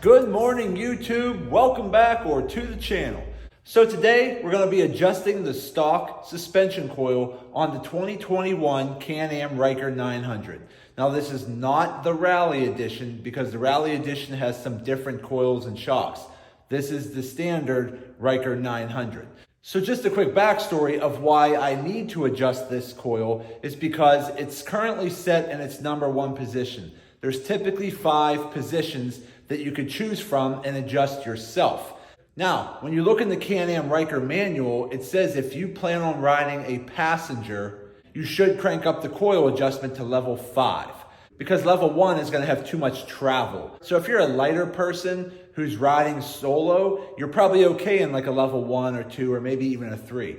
Good morning, YouTube. Welcome back or to the channel. So today we're going to be adjusting the stock suspension coil on the 2021 Can-Am Ryker 900. Now this is not the Rally Edition because the Rally Edition has some different coils and shocks. This is the standard Ryker 900. So just a quick backstory of why I need to adjust this coil is because it's currently set in its #1 position. There's typically 5 positions that you could choose from and adjust yourself. Now, when you look in the Can-Am Ryker manual, it says if you plan on riding a passenger, you should crank up the coil adjustment to level 5 because level 1 is going to have too much travel. So if you're a lighter person who's riding solo, you're probably okay in like a level 1 or 2 or maybe even a 3.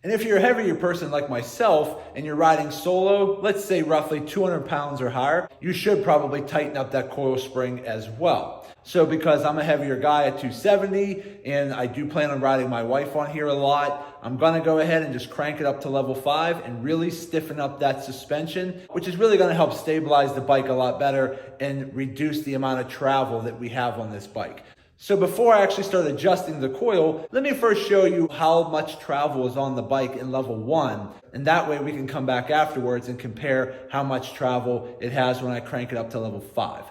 And if you're a heavier person like myself and you're riding solo, let's say roughly 200 pounds or higher, you should probably tighten up that coil spring as well. So because I'm a heavier guy at 270 and I do plan on riding my wife on here a lot, I'm gonna go ahead and just crank it up to level 5 and really stiffen up that suspension, which is really gonna help stabilize the bike a lot better and reduce the amount of travel that we have on this bike. So before I actually start adjusting the coil, let me first show you how much travel is on the bike in level 1. And that way we can come back afterwards and compare how much travel it has when I crank it up to level 5.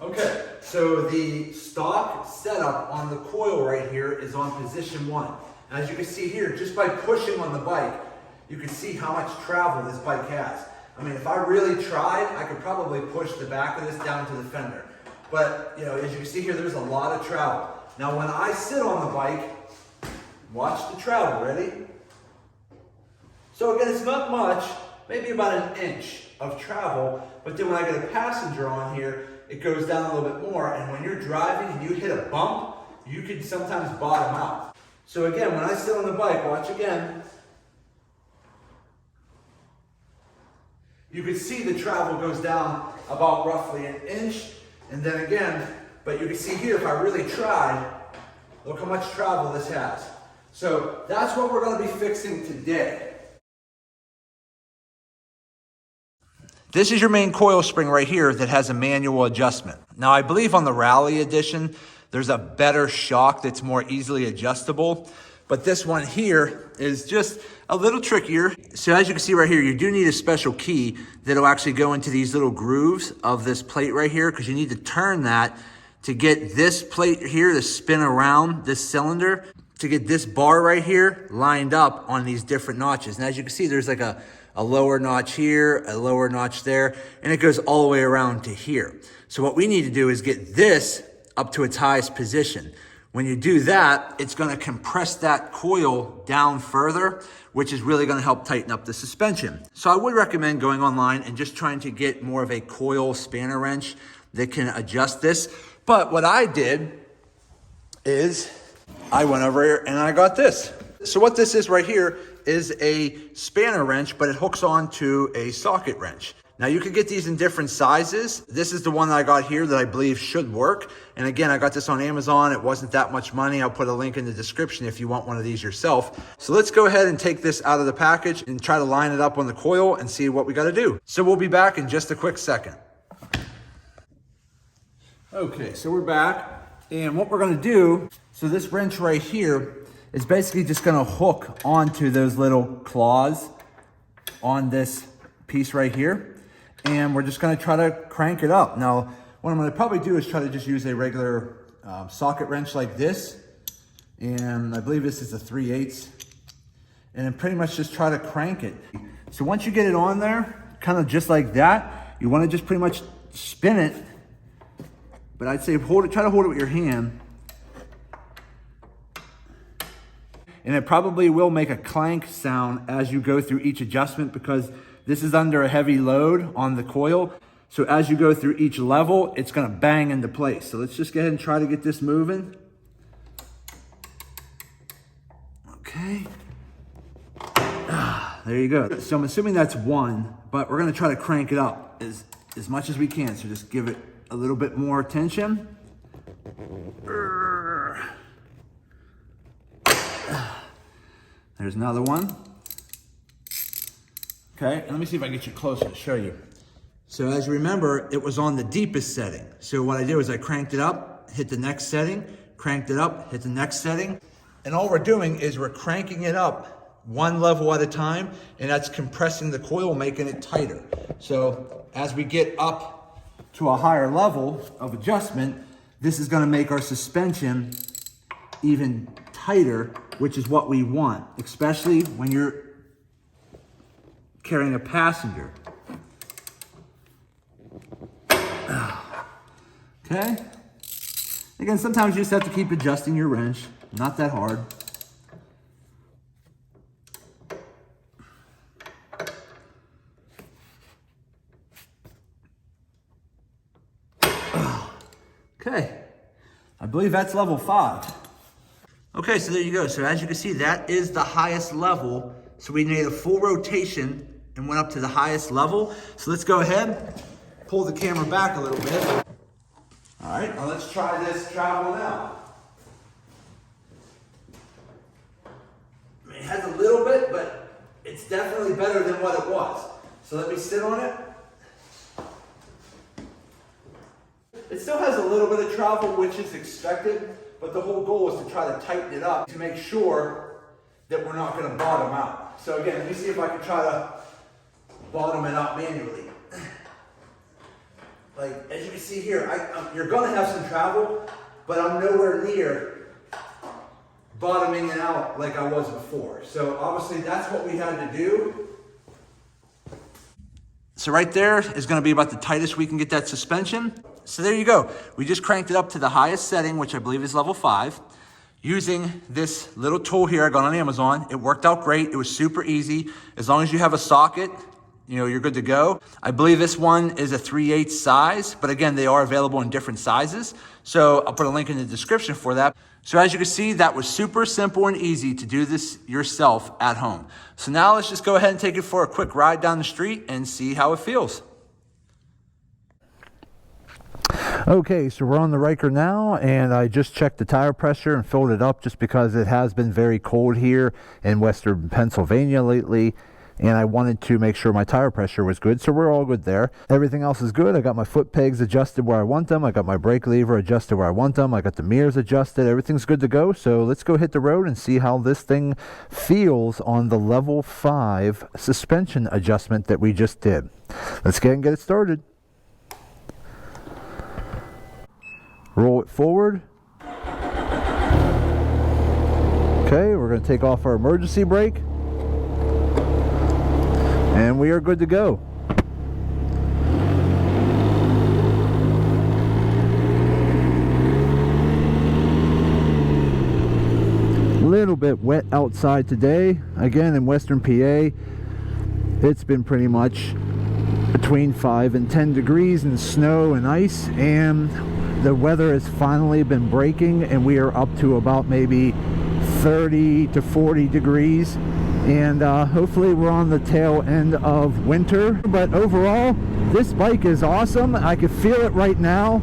Okay, so the stock setup on the coil right here is on position 1. As you can see here, just by pushing on the bike, you can see how much travel this bike has. I mean, if I really tried, I could probably push the back of this down to the fender. But, you know, as you can see here, there's a lot of travel. Now, when I sit on the bike, watch the travel, ready? So again, it's not much, maybe about 1 inch of travel, but then when I get a passenger on here, it goes down a little bit more, and when you're driving and you hit a bump, you can sometimes bottom out. So again, when I sit on the bike, watch again, you can see the travel goes down about roughly 1 inch. And then again, but you can see here, if I really tried, look how much travel this has. So that's what we're going to be fixing today. This is your main coil spring right here that has a manual adjustment. Now I believe on the Rally Edition, there's a better shock that's more easily adjustable. But this one here is just a little trickier. So as you can see right here, you do need a special key that'll actually go into these little grooves of this plate right here because you need to turn that to get this plate here to spin around this cylinder to get this bar right here lined up on these different notches. And as you can see, there's like a lower notch here, a lower notch there, and it goes all the way around to here. So what we need to do is get this up to its highest position. When you do that, it's going to compress that coil down further, which is really going to help tighten up the suspension. So I would recommend going online and just trying to get more of a coil spanner wrench that can adjust this. But what I did is I went over here and I got this. So what this is right here is a spanner wrench, but it hooks onto a socket wrench. Now you can get these in different sizes. This is the one that I got here that I believe should work. And again, I got this on Amazon. It wasn't that much money. I'll put a link in the description if you want one of these yourself. So let's go ahead and take this out of the package and try to line it up on the coil and see what we got to do. So we'll be back in just a quick second. Okay, so we're back. And what we're going to do, so this wrench right here is basically just going to hook onto those little claws on this piece right here. And we're just going to try to crank it up. Now, what I'm going to probably do is try to just use a regular socket wrench like this. And I believe this is a 3/8. And then pretty much just try to crank it. So once you get it on there, kind of just like that, you want to just pretty much spin it. But I'd say hold it, try to hold it with your hand. And it probably will make a clank sound as you go through each adjustment because this is under a heavy load on the coil. So as you go through each level, it's going to bang into place. So let's just go ahead and try to get this moving. Okay. There you go. So I'm assuming that's 1, but we're going to try to crank it up as much as we can. So just give it a little bit more attention. There's another one. Okay, and let me see if I can get you closer to show you. So as you remember, it was on the deepest setting. So what I did was I cranked it up, hit the next setting, cranked it up, hit the next setting. And all we're doing is we're cranking it up one level at a time, and that's compressing the coil, making it tighter. So as we get up to a higher level of adjustment, this is gonna make our suspension even tighter, which is what we want, especially when you're carrying a passenger. Okay. Again, sometimes you just have to keep adjusting your wrench. Not that hard. Okay. I believe that's level 5. Okay, so there you go. So as you can see, that is the highest level. So we made a full rotation and went up to the highest level. So let's go ahead, pull the camera back a little bit. All right, now let's try this travel now. I mean, it has a little bit, but it's definitely better than what it was. So let me sit on it. It still has a little bit of travel, which is expected, but the whole goal is to try to tighten it up to make sure that we're not going to bottom out. So again, let me see if I can try to bottom it out manually. Like, as you can see here, you're going to have some travel, but I'm nowhere near bottoming it out like I was before. So obviously that's what we had to do. So right there is going to be about the tightest we can get that suspension. So there you go. We just cranked it up to the highest setting, which I believe is level 5. Using this little tool here I got on Amazon. It worked out great. It was super easy. As long as you have a socket, you're good to go. I believe this one is a 3/8 size, but again, they are available in different sizes. So I'll put a link in the description for that. So as you can see, that was super simple and easy to do this yourself at home. So now let's just go ahead and take it for a quick ride down the street and see how it feels. Okay, so we're on the Riker now, and I just checked the tire pressure and filled it up just because it has been very cold here in Western Pennsylvania lately. And I wanted to make sure my tire pressure was good, so we're all good there. Everything else is good. I got my foot pegs adjusted where I want them. I got my brake lever adjusted where I want them. I got the mirrors adjusted. Everything's good to go. So let's go hit the road and see how this thing feels on the level 5 suspension adjustment that we just did. Let's get it started. Roll it forward. Okay, we're going to take off our emergency brake. And we are good to go. A little bit wet outside today. Again, in Western PA, it's been pretty much between 5 and 10 degrees and snow and ice, and the weather has finally been breaking, and we are up to about maybe 30 to 40 degrees. And hopefully we're on the tail end of winter. But overall, this bike is awesome. I can feel it right now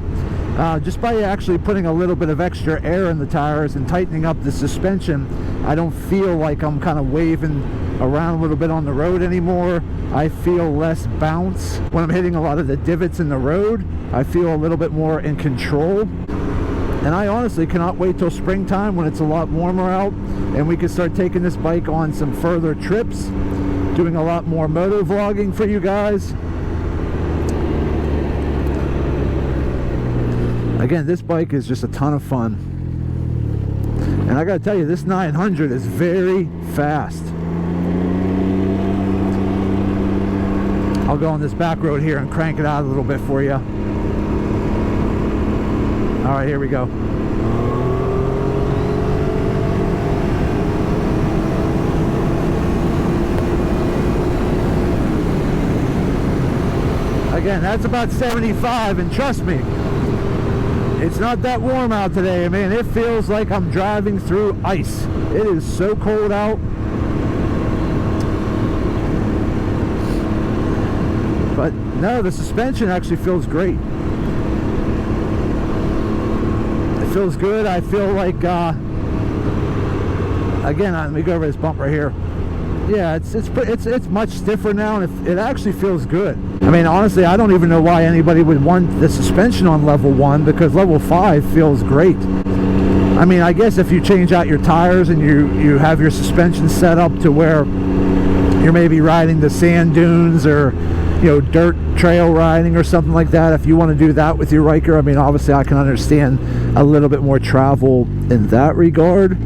just by actually putting a little bit of extra air in the tires and tightening up the suspension. I don't feel like I'm kind of waving around a little bit on the road anymore. I feel less bounce when I'm hitting a lot of the divots in the road. I feel a little bit more in control. And I honestly cannot wait till springtime when it's a lot warmer out and we can start taking this bike on some further trips, doing a lot more moto vlogging for you guys. Again, this bike is just a ton of fun. And I gotta tell you, this 900 is very fast. I'll go on this back road here and crank it out a little bit for you. All right, here we go. Again, that's about 75, and trust me, it's not that warm out today. I mean, it feels like I'm driving through ice. It is so cold out. But no, the suspension actually feels great. Feels good. I feel like again, let me go over this bump right here. Yeah, it's much stiffer now, and it actually feels good. I mean, honestly, I don't even know why anybody would want the suspension on level 1, because level 5 feels great. I mean, I guess if you change out your tires and you have your suspension set up to where you're maybe riding the sand dunes or, you know, dirt trail riding or something like that, if you want to do that with your Ryker, I mean, obviously I can understand a little bit more travel in that regard.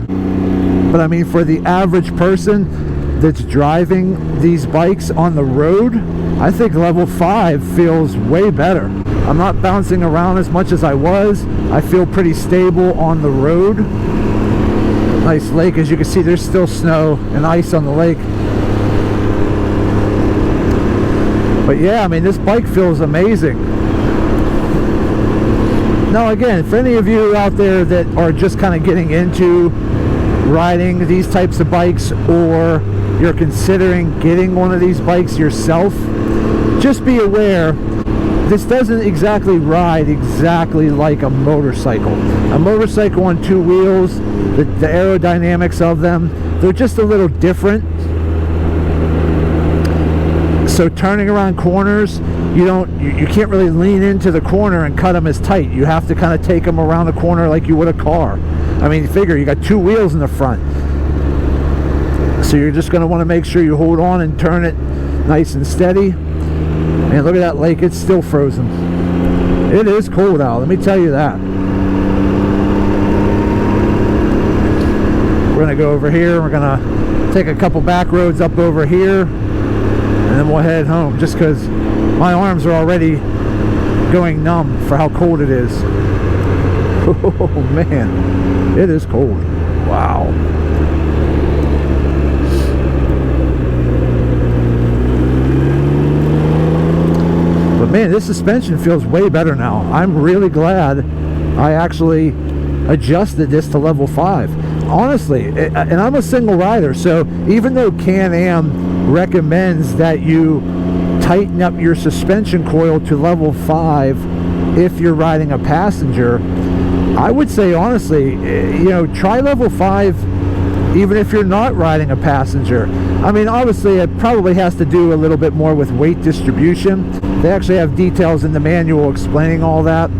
But I mean, for the average person that's driving these bikes on the road, I think level 5 feels way better. I'm not bouncing around as much as I was. I feel pretty stable on the road. Nice lake. As you can see, there's still snow and ice on the lake. But yeah, I mean, this bike feels amazing. Now again, for any of you out there that are just kind of getting into riding these types of bikes, or you're considering getting one of these bikes yourself, just be aware, this doesn't exactly ride exactly like a motorcycle. A motorcycle on two wheels, the aerodynamics of them, they're just a little different. So turning around corners, you can't really lean into the corner and cut them as tight. You have to kind of take them around the corner like you would a car. I mean, figure you got two wheels in the front, so you're just going to want to make sure you hold on and turn it nice and steady. And look at that lake, it's still frozen. It is cold out, let me tell you that. We're going to go over here, we're going to take a couple back roads up over here, and then we'll head home, just because my arms are already going numb for how cold it is. Oh man, it is cold. Wow. But man, this suspension feels way better now. I'm really glad I actually adjusted this to level 5. Honestly, and I'm a single rider, so even though Can-Am recommends that you tighten up your suspension coil to level 5 if you're riding a passenger, I would say honestly, try level 5 even if you're not riding a passenger. I mean, obviously it probably has to do a little bit more with weight distribution. They actually have details in the manual explaining all that.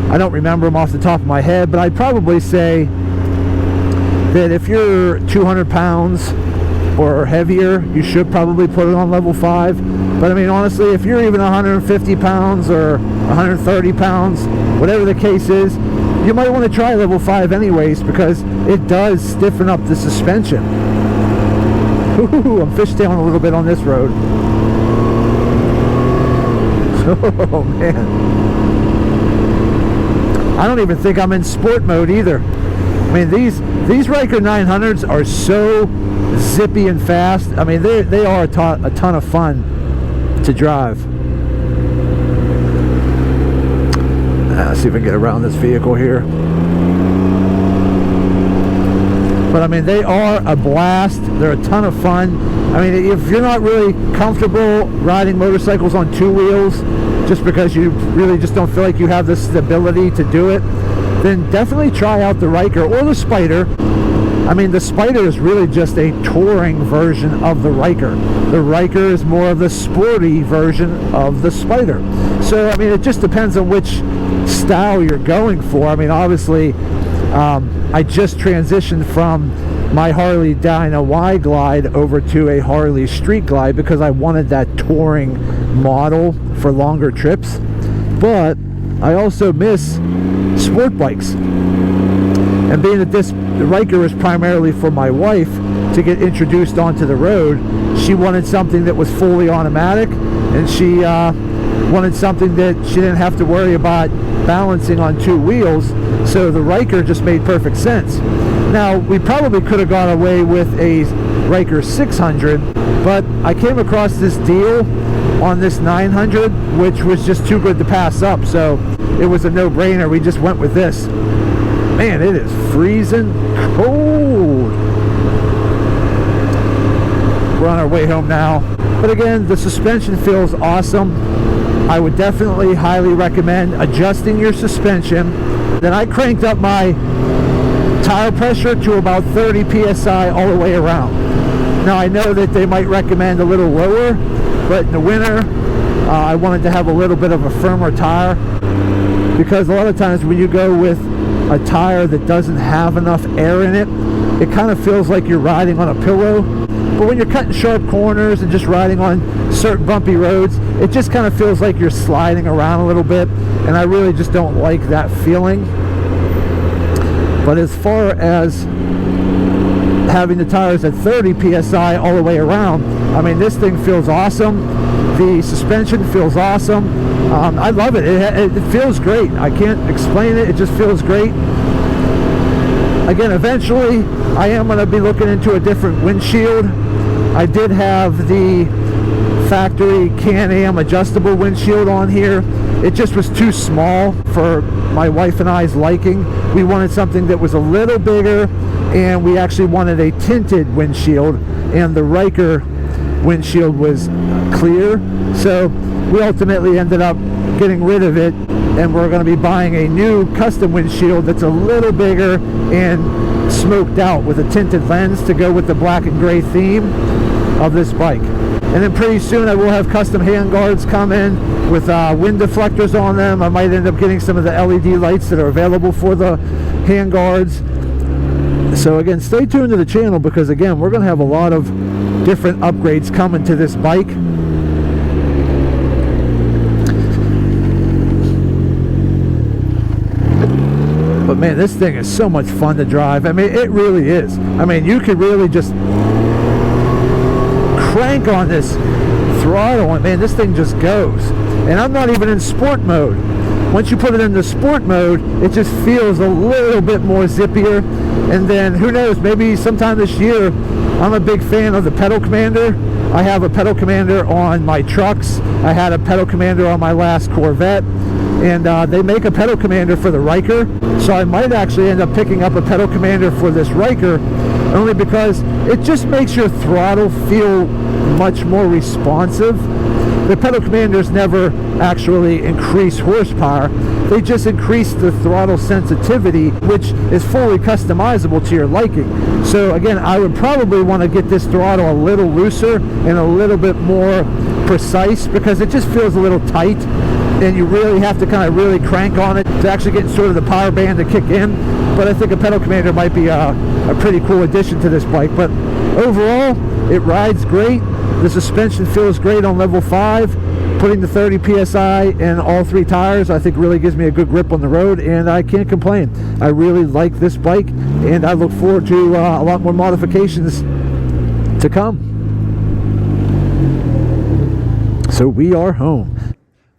I don't remember them off the top of my head, but I'd probably say that if you're 200 pounds or heavier, you should probably put it on level 5. But I mean, honestly, if you're even 150 pounds or 130 pounds, whatever the case is, you might want to try level 5 anyways, because it does stiffen up the suspension. Ooh, I'm fishtailing a little bit on this road. Oh man, I don't even think I'm in sport mode either. I mean, these Ryker 900s are so zippy and fast. I mean, they are a ton of fun to drive. Let's see if I can get around this vehicle here. But I mean, they are a blast. They're a ton of fun. I mean, if you're not really comfortable riding motorcycles on two wheels, just because you really just don't feel like you have the stability to do it, then definitely try out the Ryker or the Spider. I mean, the Spider is really just a touring version of the Ryker. The Ryker is more of the sporty version of the Spider. So, I mean, it just depends on which style you're going for. I mean, obviously, I just transitioned from my Harley Dyna Y Glide over to a Harley Street Glide because I wanted that touring model for longer trips. But I also miss sport bikes. And being that the Ryker is primarily for my wife to get introduced onto the road, she wanted something that was fully automatic, and she wanted something that she didn't have to worry about balancing on two wheels. So the Ryker just made perfect sense. Now, we probably could have gone away with a Ryker 600, but I came across this deal on this 900, which was just too good to pass up. So it was a no-brainer. We just went with this. Man, it is freezing cold. We're on our way home now. But again, the suspension feels awesome. I would definitely highly recommend adjusting your suspension. Then I cranked up my tire pressure to about 30 psi all the way around. Now I know that they might recommend a little lower, but in the winter I wanted to have a little bit of a firmer tire, because a lot of times when you go with a tire that doesn't have enough air in it, it kind of feels like you're riding on a pillow. But when you're cutting sharp corners and just riding on certain bumpy roads, it just kind of feels like you're sliding around a little bit, and I really just don't like that feeling. But as far as having the tires at 30 psi all the way around, I mean, this thing feels awesome. The suspension feels awesome. I love it. It feels great. I can't explain it. It just feels great. Again, eventually I am going to be looking into a different windshield. I did have the factory Can-Am adjustable windshield on here. It just was too small for my wife and I's liking. We wanted something that was a little bigger, and we actually wanted a tinted windshield, and the Riker windshield was clear. So we ultimately ended up getting rid of it, and we're going to be buying a new custom windshield that's a little bigger and smoked out with a tinted lens to go with the black and gray theme of this bike. And then pretty soon I will have custom handguards come in with wind deflectors on them. I might end up getting some of the LED lights that are available for the handguards. So again, stay tuned to the channel, because again, we're going to have a lot of different upgrades coming to this bike. But man, this thing is so much fun to drive. I mean, it really is. I mean, you could really just crank on this throttle, and man, this thing just goes. And I'm not even in sport mode. Once you put it into sport mode, it just feels a little bit more zippier. And then who knows, maybe sometime this year, I'm a big fan of the pedal commander. I have a pedal commander on my trucks. I had a pedal commander on my last Corvette, and they make a pedal commander for the Riker. So I might actually end up picking up a pedal commander for this Riker, only because it just makes your throttle feel much more responsive. The pedal commanders never actually increase horsepower. They just increase the throttle sensitivity, which is fully customizable to your liking. So again, I would probably want to get this throttle a little looser and a little bit more precise, because it just feels a little tight, and you really have to kind of really crank on it to actually get sort of the power band to kick in. But I think a pedal commander might be a pretty cool addition to this bike. But overall, it rides great. The suspension feels great on level 5. Putting the 30 psi in all 3 tires, I think, really gives me a good grip on the road, and I can't complain. I really like this bike, and I look forward to a lot more modifications to come. So we are home.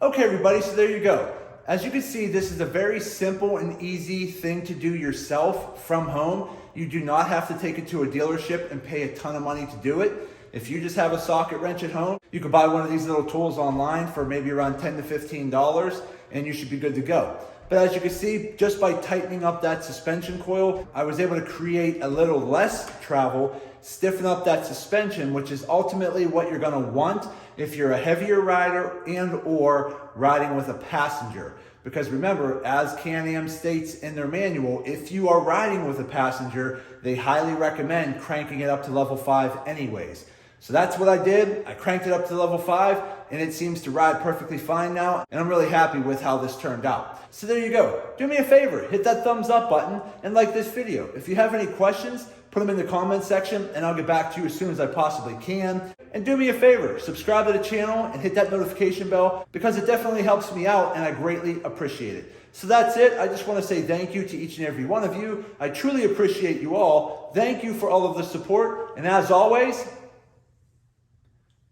Okay, everybody, so there you go. As you can see, this is a very simple and easy thing to do yourself from home. You do not have to take it to a dealership and pay a ton of money to do it. If you just have a socket wrench at home, you can buy one of these little tools online for maybe around $10 to $15, and you should be good to go. But as you can see, just by tightening up that suspension coil, I was able to create a little less travel, stiffen up that suspension, which is ultimately what you're gonna want if you're a heavier rider and or riding with a passenger. Because remember, as Can-Am states in their manual, if you are riding with a passenger, they highly recommend cranking it up to level 5 anyways. So that's what I did. I cranked it up to level 5, and it seems to ride perfectly fine now, and I'm really happy with how this turned out. So there you go. Do me a favor, hit that thumbs up button and like this video. If you have any questions, put them in the comments section, and I'll get back to you as soon as I possibly can. And do me a favor, subscribe to the channel and hit that notification bell, because it definitely helps me out and I greatly appreciate it. So that's it. I just want to say thank you to each and every one of you. I truly appreciate you all. Thank you for all of the support. And as always,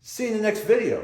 see you in the next video.